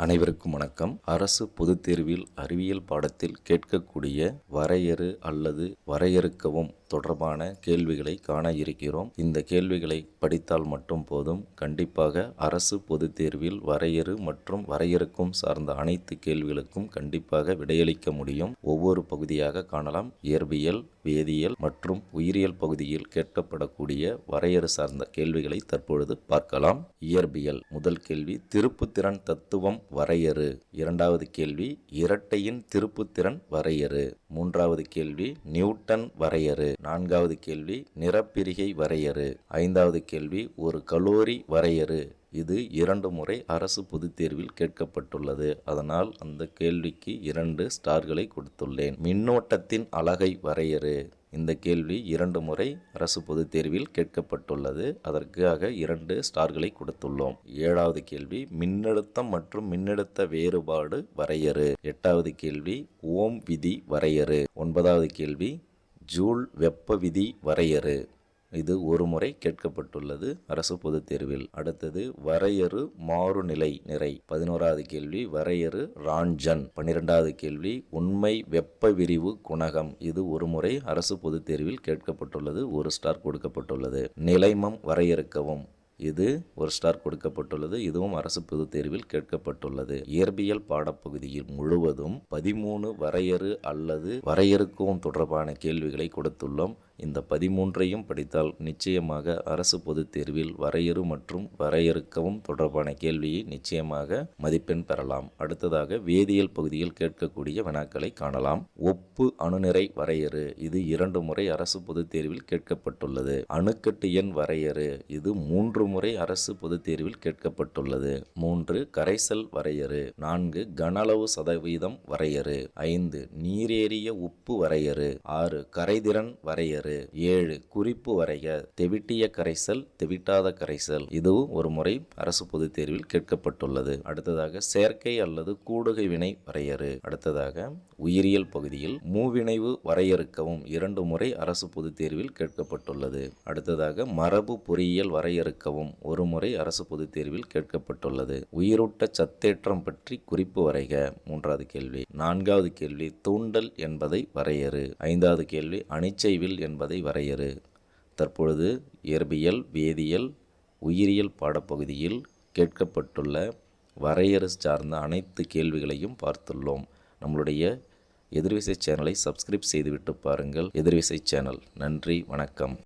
அனைவருக்கும் வணக்கம். அரசு பொதுத் தேர்வில் அறிவியல் பாடத்தில் கேட்கக்கூடிய வரையறு அல்லது வரையறுக்கவும் தொடர்பான கேள்விகளை காண இருக்கிறோம். இந்த கேள்விகளை படித்தால் மட்டும் போதும். கண்டிப்பாக அரசு பொதுத் தேர்வில் வரையறு மற்றும் வரையறுக்கும் சார்ந்த அனைத்து கேள்விகளுக்கும் கண்டிப்பாக விடையளிக்க முடியும். ஒவ்வொரு பகுதியாக காணலாம். இயற்பியல், வேதியியல் மற்றும் உயிரியல் பகுதியில் கேட்கப்படக்கூடிய வரையறு சார்ந்த கேள்விகளை தற்பொழுது பார்க்கலாம். இயற்பியல் முதல் கேள்வி, திருப்புத்திறன் தத்துவம் வரையறு. இரண்டாவது கேள்வி, இரட்டையின் திருப்புத்திறன் வரையறு. மூன்றாவது கேள்வி, நியூட்டன் வரையறு. நான்காவது கேள்வி, நிறப்பிரிகை வரையறு. ஐந்தாவது கேள்வி, ஒரு கலோரி வரையறு. இது 2 முறை அரசு பொதுத் தேர்வில் கேட்கப்பட்டுள்ளது. அதனால் அந்த கேள்விக்கு 2 ஸ்டார்களை கொடுத்துள்ளேன். மின்னோட்டத்தின் அலகை வரையறு. இந்த கேள்வி 2 முறை அரசு பொதுத் தேர்வில் கேட்கப்பட்டுள்ளது. அதற்காக 2 ஸ்டார்களை கொடுத்துள்ளோம். 7வது கேள்வி, மின்னழுத்தம் மற்றும் மின்னழுத்த வேறுபாடு வரையறு. 8வது கேள்வி, ஓம் விதி வரையறு. 9வது கேள்வி, ஜூல் வெப்ப விதி வரையறு. இது 1 முறை கேட்கப்பட்டுள்ளது அரசு பொதுத் தேர்வில். அடுத்தது வரையறு மாறுநிலை நிறை. 11வது கேள்வி, வரையறு ரான்ஜன். 12வது கேள்வி, உண்மை வெப்ப விரிவு குணகம். இது 1 முறை அரசு பொதுத் தேர்வில் கேட்கப்பட்டுள்ளது. 1 ஸ்டார் கொடுக்கப்பட்டுள்ளது. நிலைமம் வரையறுக்கவும். இது 1 ஸ்டார் கொடுக்கப்பட்டுள்ளது. இதுவும் அரசு பொதுத் தேர்வில் கேட்கப்பட்டுள்ளது. இயற்பியல் பாடப்பகுதியில் முழுவதும் 13 வரையறு அல்லது வரையறுக்கவும் தொடர்பான கேள்விகளை கொடுத்துள்ளோம். இந்த 13ஐயும் படித்தால் நிச்சயமாக அரசு பொதுத் தேர்வில் வரையறு மற்றும் வரையறுக்கவும் தொடர்பான கேள்வியை நிச்சயமாக மதிப்பெண் பெறலாம். அடுத்ததாக வேதியியல் பகுதியில் கேட்கக்கூடிய வினாக்களை காணலாம். ஒப்பு அணுநிறை வரையறு. இது 2 முறை அரசு பொதுத் தேர்வில் கேட்கப்பட்டுள்ளது. அணுக்கட்டு எண் வரையறு. இது 3 முறை அரசு பொதுத் தேர்வில் கேட்கப்பட்டுள்ளது. 3 கரைசல் வரையறு. 4 கனஅளவு சதவீதம் வரையறு. 5 நீரேறிய உப்பு வரையறு. 6 கரைதிறன் வரையறு. 7 குறிப்பு வரைக. தெவிட்டிய கரைசல், தெவிட்டாத கரைசல். இதுவும் 1 முறை அரசு பொதுத் தேர்வில் கேட்கப்பட்டுள்ளது. அடுத்ததாக செயற்கை அல்லது கூடுகை வினை வரையறு. அடுத்ததாக உயிரியல் பகுதியில் மூவிணைவு வரையறுக்கவும் 2 முறை அரசு பொதுத் தேர்வில் கேட்கப்பட்டுள்ளது. அடுத்ததாக மரபு பொறியியல் வரையறுக்கவும் 1 முறை அரசு பொதுத் தேர்வில் கேட்கப்பட்டுள்ளது. உயிரூட்ட சத்தேற்றம் பற்றி குறிப்பு வரைக. 3வது கேள்வி. 4வது கேள்வி, தூண்டல் என்பதை வரையறு. 5வது கேள்வி, அணிச்செய்வில் என்பதை வரையறு. தற்பொழுது இயற்பியல், வேதியியல், உயிரியல் பாடப்பகுதியில் கேட்கப்பட்டுள்ள வரையறு சார்ந்த அனைத்து கேள்விகளையும் பார்த்துள்ளோம். நம்மளுடைய எதிர்விசை சேனலை சப்ஸ்கிரைப் செய்துவிட்டு பாருங்கள். எதிர்விசை சேனல். நன்றி, வணக்கம்.